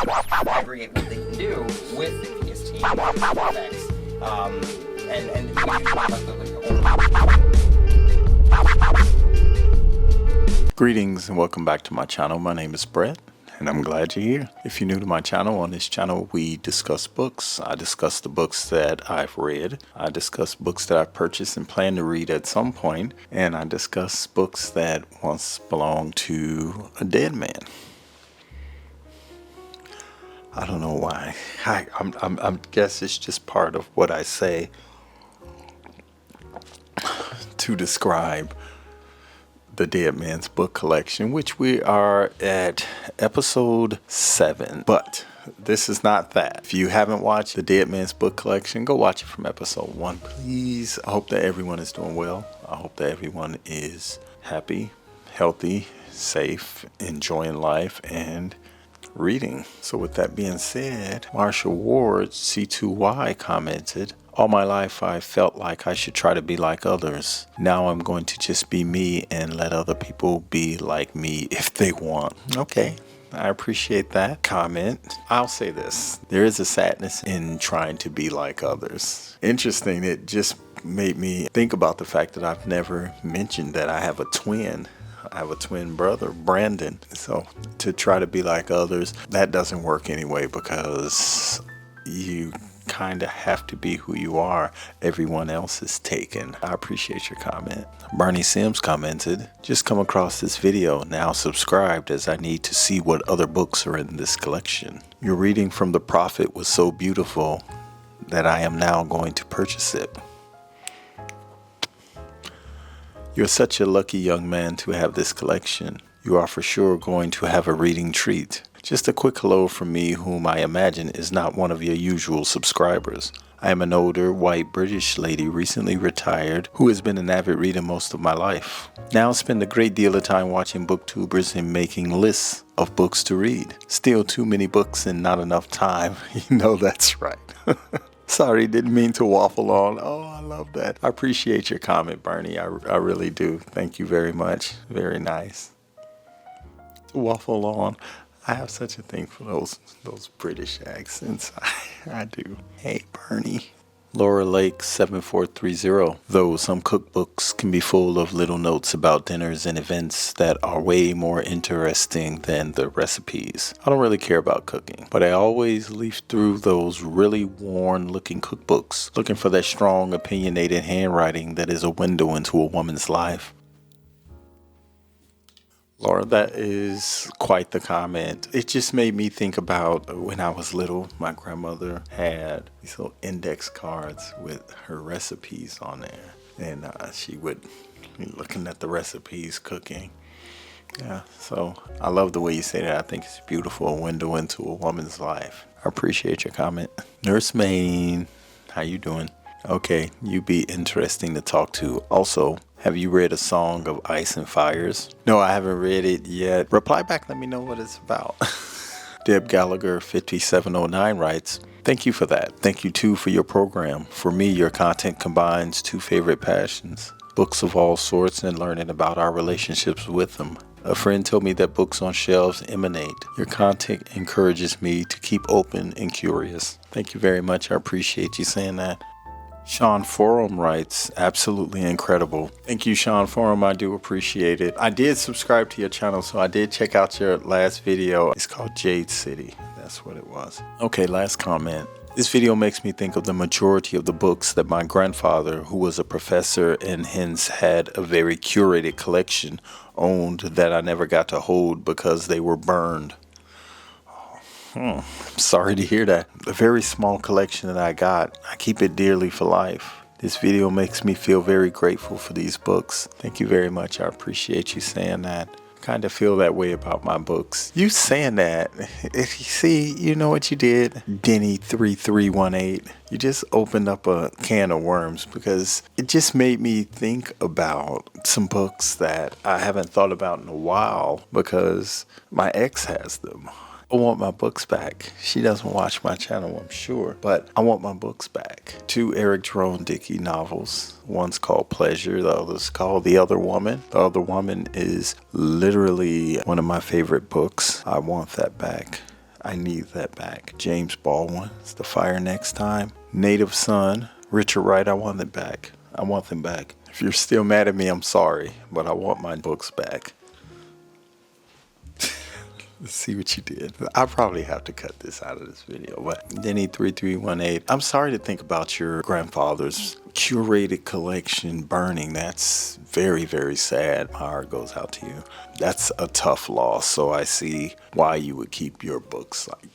aggregate what they can do with the PST effects, and Greetings and welcome back to my channel. My name is Brett and I'm glad you're here. If you're new to my channel, on this channel we discuss books. I discuss the books that I've read. I discuss books that I've purchased and plan to read at some point. And I discuss books that once belonged to a dead man. I don't know why. I guess it's just part of what I say to describe the Dead Man's Book Collection, which we are at episode 7. But this is not that. If you haven't watched the Dead Man's Book Collection, go watch it from episode 1, please. I hope that everyone is doing well. I hope that everyone is happy, healthy, safe, enjoying life, and reading. So with that being said, Marshall Ward C2Y commented, "All my life I felt like I should try to be like others. Now I'm going to just be me and let other people be like me if they want." Okay, I appreciate that comment. I'll say this, there is a sadness in trying to be like others. Interesting, it just made me think about the fact that I've never mentioned that I have a twin. I have a twin brother, Brandon. So to try to be like others, that doesn't work anyway, because you kind of have to be who you are. Everyone else is taken. I appreciate your comment. Bernie Sims commented, "Just come across this video, now subscribed, as I need to see what other books are in this collection. Your reading from The Prophet was so beautiful that I am now going to purchase it. You're such a lucky young man to have this collection. You are for sure going to have a reading treat. Just a quick hello from me, whom I imagine is not one of your usual subscribers. I am an older, white British lady, recently retired, who has been an avid reader most of my life. Now spend a great deal of time watching booktubers and making lists of books to read. Still too many books and not enough time." You know that's right. Sorry, didn't mean to waffle on. Oh, I love that. I appreciate your comment, Bernie. I really do. Thank you very much. Very nice. To waffle on. I have such a thing for those British accents. I do. Hey, Bernie. Laura Lake 7430. Though some cookbooks can be full of little notes about dinners and events that are way more interesting than the recipes. I don't really care about cooking, but I always leaf through those really worn looking cookbooks, looking for that strong, opinionated handwriting that is a window into a woman's life. Laura, that is quite the comment. It just made me think about when I was little, my grandmother had these little index cards with her recipes on there. And she would be looking at the recipes, cooking. Yeah, so I love the way you say that. I think it's beautiful, a window into a woman's life. I appreciate your comment. Nurse Maine, how you doing? Okay, you be interesting to talk to. Also, have you read A Song of Ice and Fires? No, I haven't read it yet. Reply back, let me know what it's about. Deb Gallagher 5709 writes, "Thank you for that. Thank you too for your program. For me, your content combines two favorite passions, books of all sorts and learning about our relationships with them. A friend told me that books on shelves emanate. Your content encourages me to keep open and curious." Thank you very much. I appreciate you saying that. Sean Forum writes, "Absolutely incredible." Thank you, Sean Forum. I do appreciate it. I did subscribe to your channel, so I did check out your last video. It's called Jade City. That's what it was. Okay, last comment. "This video makes me think of the majority of the books that my grandfather, who was a professor and hence had a very curated collection, owned that I never got to hold because they were burned." Sorry to hear that. The very small collection that I got, I keep it dearly for life. This video makes me feel very grateful for these books. Thank you very much. I appreciate you saying that. Kind of feel that way about my books. You saying that, if you see, you know what you did? Denny 3318. You just opened up a can of worms, because it just made me think about some books that I haven't thought about in a while because my ex has them. I want my books back. She doesn't watch my channel, I'm sure, but I want my books back. 2 Eric Jerome Dickey novels. One's called Pleasure, the other's called The Other Woman. The Other Woman is literally one of my favorite books. I want that back. I need that back. James Baldwin, It's the Fire Next Time. Native Son, Richard Wright, I want them back. I want them back. If you're still mad at me, I'm sorry, but I want my books back. Let's see what you did. I probably have to cut this out of this video, but Denny3318, I'm sorry to think about your grandfather's curated collection burning. That's very, very sad. My heart goes out to you. That's a tough loss, so I see why you would keep your books like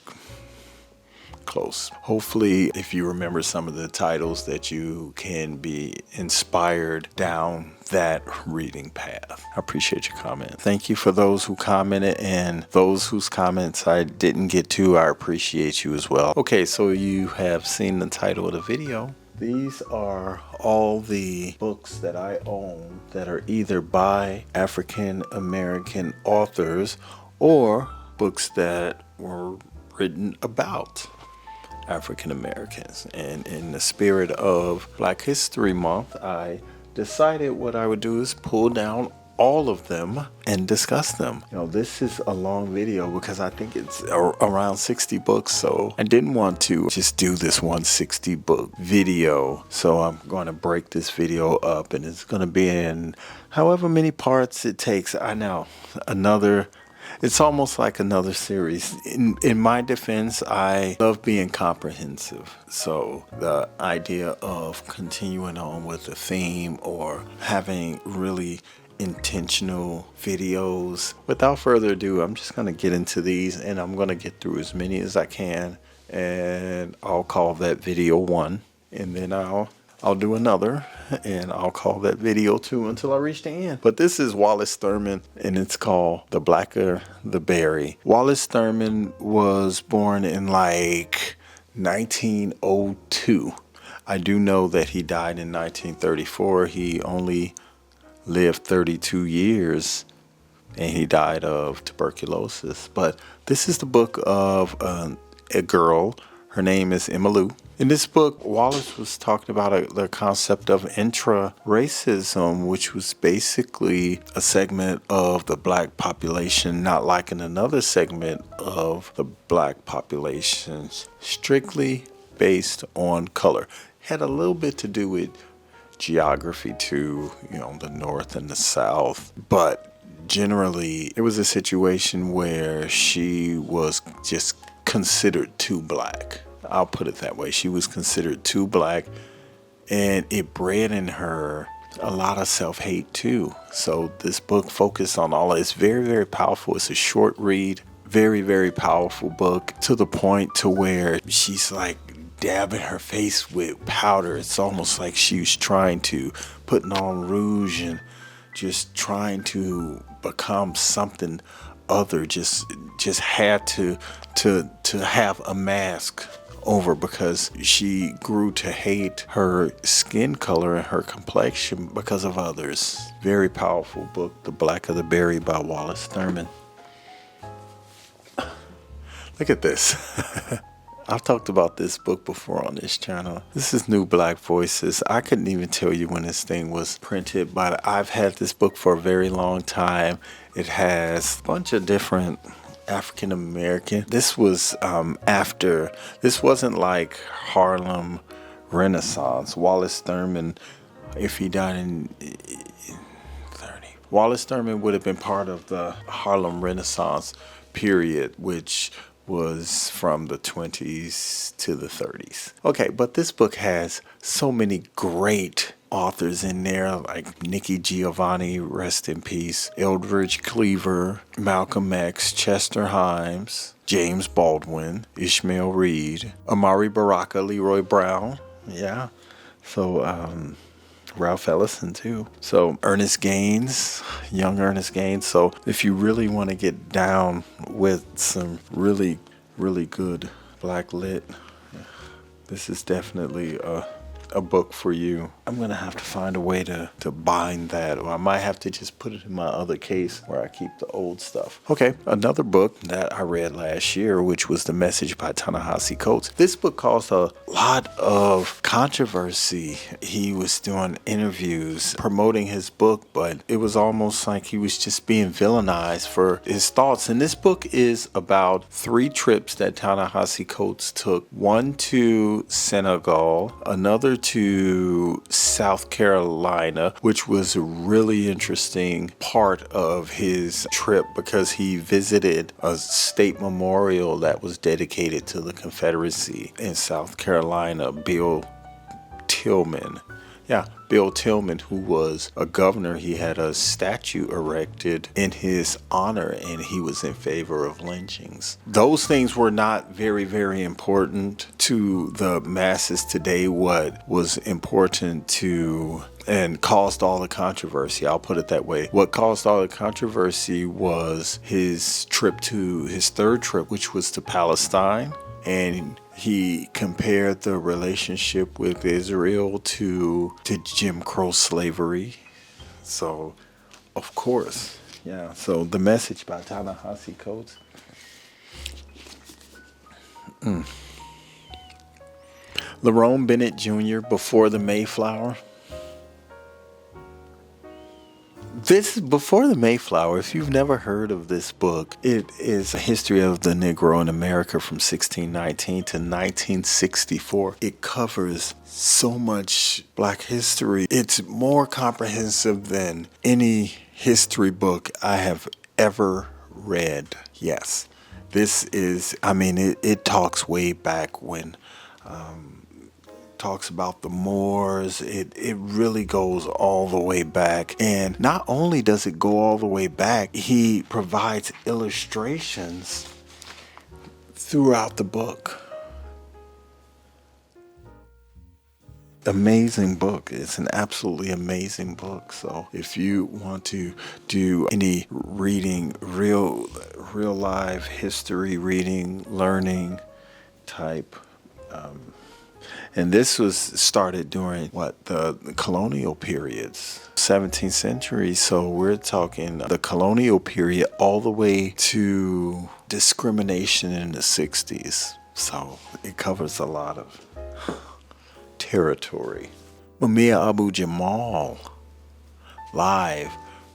close. Hopefully, if you remember some of the titles, that you can be inspired down that reading path. I appreciate your comment. Thank you for those who commented, and those whose comments I didn't get to, I appreciate you as well. Okay, so you have seen the title of the video. These are all the books that I own that are either by African American authors or books that were written about African Americans. And in the spirit of Black History Month, I decided what I would do is pull down all of them and discuss them. You know, this is a long video because I think it's around 60 books, so I didn't want to just do this 160 book video. So I'm going to break this video up, and it's going to be in however many parts it takes. I know, it's almost like another series. In my defense, I love being comprehensive. So the idea of continuing on with a theme or having really intentional videos. Without further ado, I'm just going to get into these, and I'm going to get through as many as I can, and I'll call that video 1, and then I'll do another, and I'll call that video 2 until I reach the end. But this is Wallace Thurman, and it's called The Blacker the Berry. Wallace Thurman was born in like 1902. I do know that he died in 1934. He only lived 32 years, and he died of tuberculosis. But this is the book of a girl. Her name is Emma Lou. In this book, Wallace was talking about the concept of intra-racism, which was basically a segment of the black population not liking another segment of the black population, strictly based on color. Had a little bit to do with geography too, you know, the North and the South, but generally it was a situation where she was just considered too black. I'll put it that way. She was considered too black, and it bred in her a lot of self-hate too. So this book focused on all of it. It's very, very powerful. It's a short read, very, very powerful book, to the point to where she's like dabbing her face with powder. It's almost like she was trying to putting on rouge and just trying to become something other. Just had to have a mask over, because she grew to hate her skin color and her complexion because of others. Very powerful book, The Blacker the Berry by Wallace Thurman. Look at this. I've talked about this book before on this channel. This is New Black Voices. I couldn't even tell you when this thing was printed, but I've had this book for a very long time. It has a bunch of different African American. This was after, this wasn't like Harlem Renaissance. Wallace Thurman, if he died in 30, Wallace Thurman would have been part of the Harlem Renaissance period, which was from the 20s to the 30s. Okay, but this book has so many great authors in there, like Nikki Giovanni, rest in peace, Eldridge Cleaver, Malcolm X, Chester Himes, James Baldwin, Ishmael Reed, Amari Baraka, Leroy Brown, yeah. So Ralph Ellison too. So Ernest Gaines, young Ernest Gaines. So if you really want to get down with some really, really good Black Lit, this is definitely a book for you. I'm going to have to find a way to bind that, or I might have to just put it in my other case where I keep the old stuff. Okay, another book that I read last year, which was The Message by Ta-Nehisi Coates. This book caused a lot of controversy. He was doing interviews promoting his book, but it was almost like he was just being villainized for his thoughts. And this book is about 3 trips that Ta-Nehisi Coates took. One to Senegal, another to South Carolina, which was a really interesting part of his trip because he visited a state memorial that was dedicated to the Confederacy in South Carolina. Bill Tillman, who was a governor, he had a statue erected in his honor, and he was in favor of lynchings. Those things were not very, very important to the masses today. What was important to and caused all the controversy, I'll put it that way. What caused all the controversy was his third trip, which was to Palestine. And he compared the relationship with Israel to Jim Crow slavery. So, of course, yeah. So, The Message by Ta-Nehisi Coates. Lerone Bennett Jr., Before the Mayflower. This is Before the Mayflower. If you've never heard of this book, it is a history of the Negro in America from 1619 to 1964. It covers so much Black history. It's more comprehensive than any history book I have ever read. Yes, this is, it talks way back when, talks about the Moors. It really goes all the way back. And not only does it go all the way back, he provides illustrations throughout the book. Amazing book. It's an absolutely amazing book. So if you want to do any reading, real live history reading, learning type, and this was started during the colonial periods, 17th century. So we're talking the colonial period all the way to discrimination in the 60s. So it covers a lot of territory. Mumia Abu-Jamal, live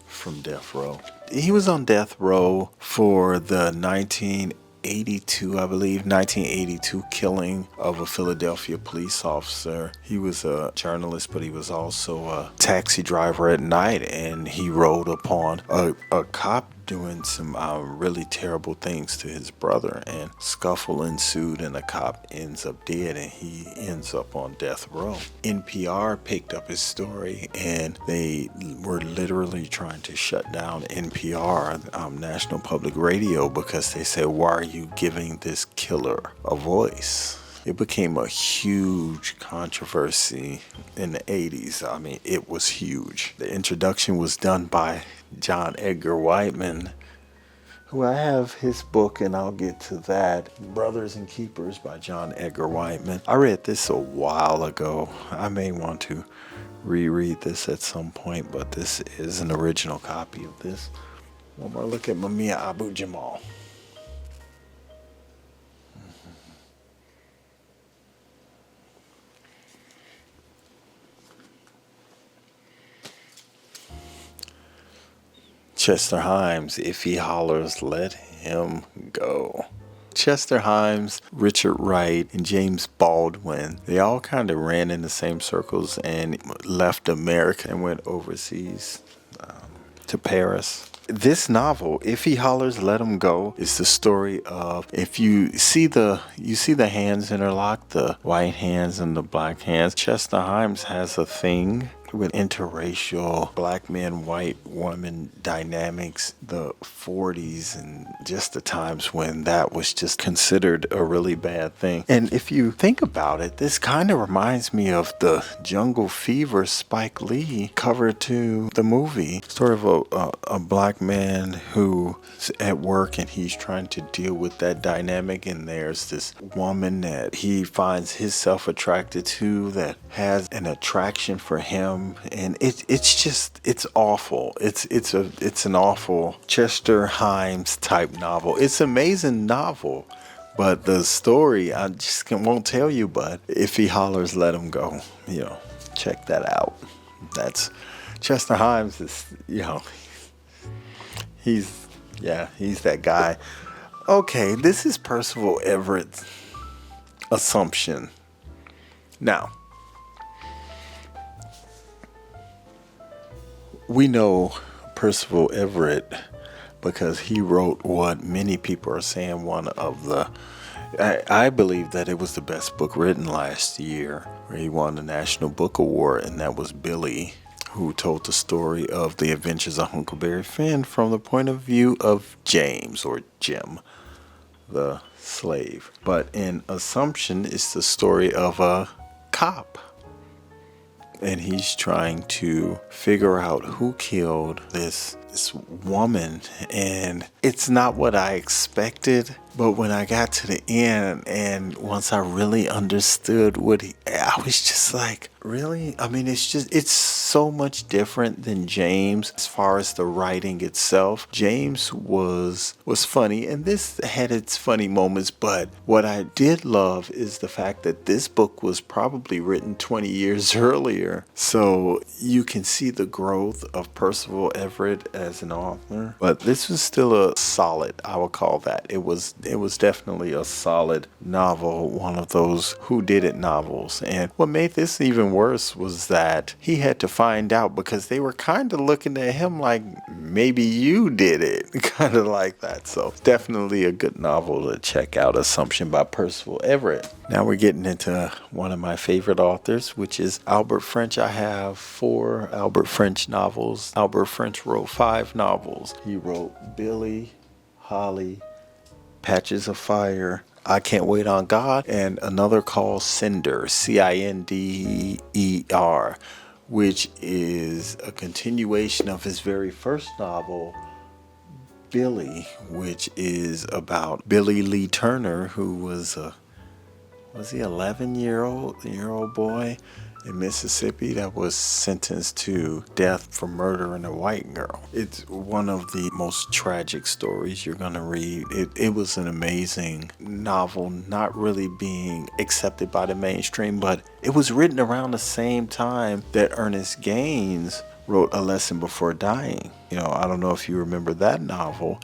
from death row. He was on death row for the 1982 killing of a Philadelphia police officer. He was a journalist, but he was also a taxi driver at night, and he rode upon a cop doing some really terrible things to his brother, and scuffle ensued, and the cop ends up dead, and he ends up on death row. NPR picked up his story, and they were literally trying to shut down NPR, National Public Radio, because they said, why are you giving this killer a voice? It became a huge controversy in the 80s. It was huge. The introduction was done by John Edgar Whiteman, who I have his book, and I'll get to that. Brothers and Keepers by John Edgar Whiteman. I read this a while ago. I may want to reread this at some point, but this is an original copy of this. One more look at Mumia Abu-Jamal. Chester Himes, if he hollers, let him go. Chester Himes, Richard Wright, and James Baldwin, they all kind of ran in the same circles and left America and went overseas to Paris. This novel, If He Hollers, Let Him Go, is the story of, if you see the hands interlocked, the white hands and the black hands. Chester Himes has a thing with interracial black men, white woman dynamics, the 40s, and just the times when that was just considered a really bad thing. And if you think about it, this kind of reminds me of the Jungle Fever Spike Lee cover to the movie. Story of a black man who's at work and he's trying to deal with that dynamic, and there's this woman that he finds himself attracted to that has an attraction for him, and it's awful. It's an awful Chester Himes type novel. It's an amazing novel, but the story I just won't tell you. But if he hollers, let him go. Check that out. That's Chester Himes is he's that guy. Okay, this is Percival Everett's Assumption. Now, we know Percival Everett because he wrote what many people are saying one of the, I believe that it was the best book written last year, where he won the National Book Award, and that was Billy, who told the story of the adventures of Huckleberry Finn from the point of view of James, or Jim, the slave. But in Assumption, it's the story of a cop, and he's trying to figure out who killed this woman, and it's not what I expected. But when I got to the end, and once I really understood I was just like, really? I mean, it's so much different than James as far as the writing itself. James was funny, and this had its funny moments, but what I did love is the fact that this book was probably written 20 years earlier. So you can see the growth of Percival Everett as an author. But this was still a solid, I would call that. It was definitely a solid novel, one of those whodunit novels. And what made this even worse was that he had to find out, because they were kind of looking at him like, maybe you did it, kind of like that. So definitely a good novel to check out, Assumption by Percival Everett. Now we're getting into one of my favorite authors, which is Albert French. I have 4 Albert French novels. Albert French wrote 5 novels. He wrote Billy, Holly, Patches of Fire, I Can't Wait on God, and another called Cinder, Cindeer, which is a continuation of his very first novel, Billy, which is about Billy Lee Turner, who was he 11-year-old boy in Mississippi that was sentenced to death for murdering a white girl. It's one of the most tragic stories you're going to read. It was an amazing novel, not really being accepted by the mainstream, but it was written around the same time that Ernest Gaines wrote A Lesson Before Dying. I don't know if you remember that novel.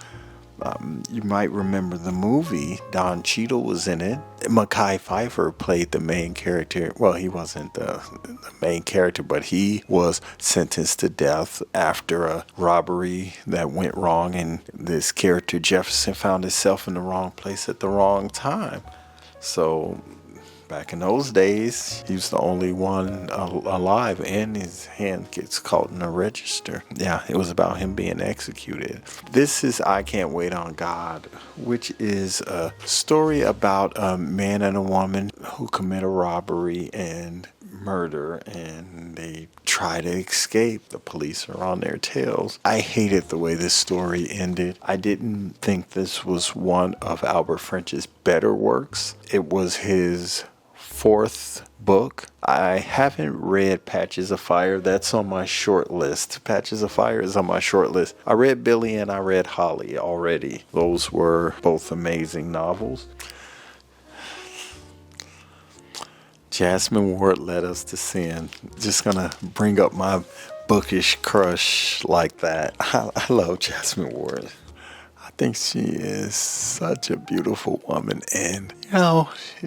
You might remember the movie. Don Cheadle was in it. Mekhi Phifer played the main character. Well, he wasn't the main character, but he was sentenced to death after a robbery that went wrong, and this character Jefferson found himself in the wrong place at the wrong time. So back in those days, he was the only one alive, and his hand gets caught in a register. Yeah, it was about him being executed. This is I Can't Wait on God, which is a story about a man and a woman who commit a robbery and murder, and they try to escape. The police are on their tails. I hated the way this story ended. I didn't think this was one of Albert French's better works. It was his 4th book. I haven't read Patches of Fire. That's on my short list. Patches of Fire is on my short list. I read Billy and I read Holly already. Those were both amazing novels. Jasmine Ward Led Us to Sin. Just gonna bring up my bookish crush like that. I love Jasmine Ward. I think she is such a beautiful woman, and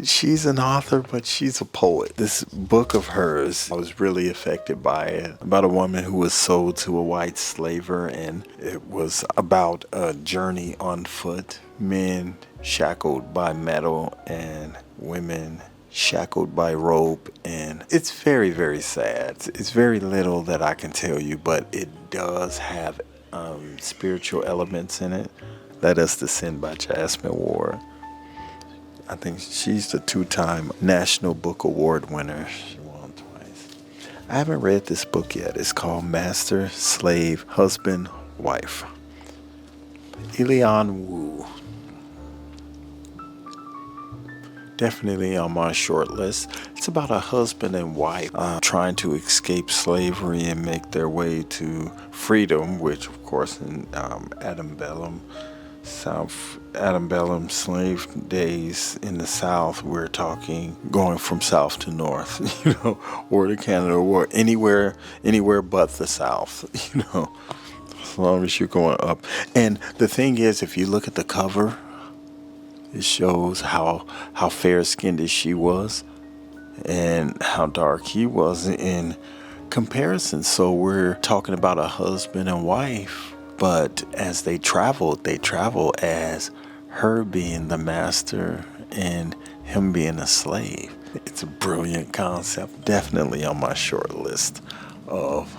she's an author, but she's a poet. This book of hers, I was really affected by it, about a woman who was sold to a white slaver, and it was about a journey on foot, men shackled by metal and women shackled by rope, and it's very, very sad. It's very little that I can tell you, but it does have spiritual elements in it. Let Us Descend by Jasmine Ward. I think she's the 2-time National Book Award winner. She won twice. I haven't read this book yet. It's called Master, Slave, Husband, Wife. Elian Wu. Definitely on my short list. It's about a husband and wife trying to escape slavery and make their way to freedom, which of course in antebellum slave days in the South, we're talking going from South to North, or to Canada, or anywhere but the South, as long as you're going up. And the thing is, if you look at the cover, it shows how fair-skinned she was and how dark he was in comparison. So we're talking about a husband and wife, but as they travel as her being the master and him being a slave. It's a brilliant concept. Definitely on my short list of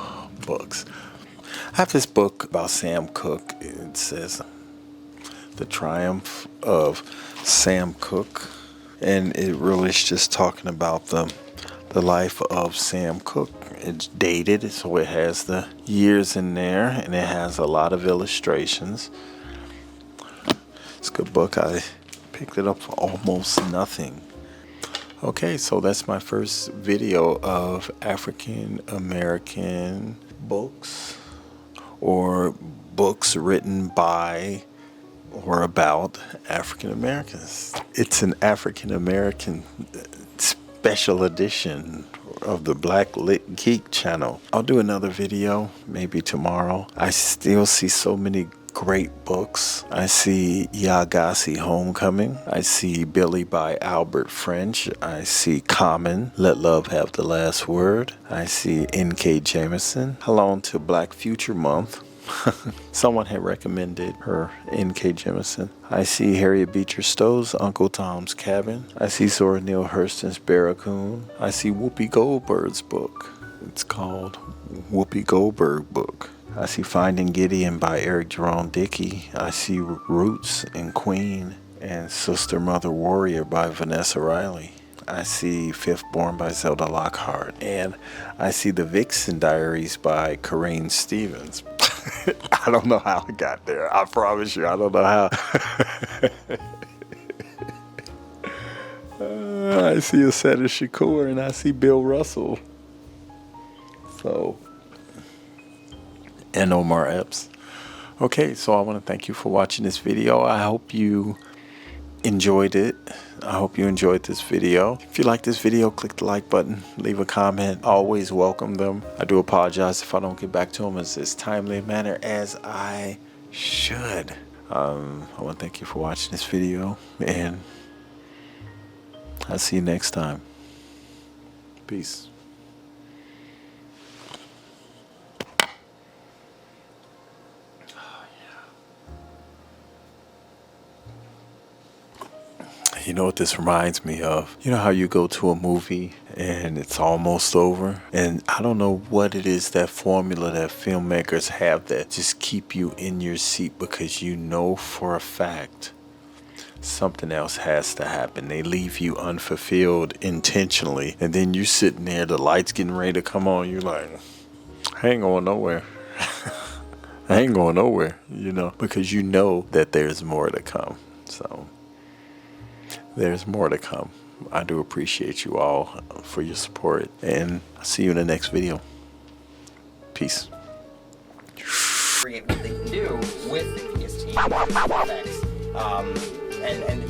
books. I have this book about Sam Cooke. It says The Triumph of Sam Cooke, and it really is just talking about the life of Sam Cooke. It's dated, so it has the years in there, and it has a lot of illustrations. It's a good book. I picked it up for almost nothing. Okay, so that's my first video of African American books, or books written by or about African Americans. It's an African American special edition of the Black Lit Geek channel. I'll do another video maybe tomorrow. I still see so many great books. I see Yagasi Homecoming. I see Billy by Albert French. I see Common, Let Love Have the Last Word. I see N.K. Jemisin. Hello to Black Future Month. Someone had recommended her, N.K. Jemisin. I see Harriet Beecher Stowe's Uncle Tom's Cabin. I see Zora Neale Hurston's Barracoon. I see Whoopi Goldberg's book. It's called Whoopi Goldberg Book. I see Finding Gideon by Eric Jerome Dickey. I see Roots and Queen and Sister Mother Warrior by Vanessa Riley. I see Fifth Born by Zelda Lockhart. And I see The Vixen Diaries by Corinne Stevens. I don't know how I got there. I promise you, I don't know how. I see Assata Shakur and I see Bill Russell. So, and Omar Epps. Okay, so I want to thank you for watching this video. I hope you enjoyed it. I hope you enjoyed this video. If you like this video, click the like button, leave a comment. I always welcome them. I do apologize if I don't get back to them in as timely a manner as I should. I want to thank you for watching this video, and I'll see you next time. Peace. You know what this reminds me of? You know how you go to a movie and it's almost over? And I don't know what it is, that formula that filmmakers have that just keep you in your seat because you know for a fact something else has to happen. They leave you unfulfilled intentionally. And then you're sitting there, the light's getting ready to come on. You're like, I ain't going nowhere. I ain't going nowhere, because you know that there's more to come. So there's more to come. I do appreciate you all for your support, and I'll see you in the next video. Peace. Create what they can do with the PS team effects, and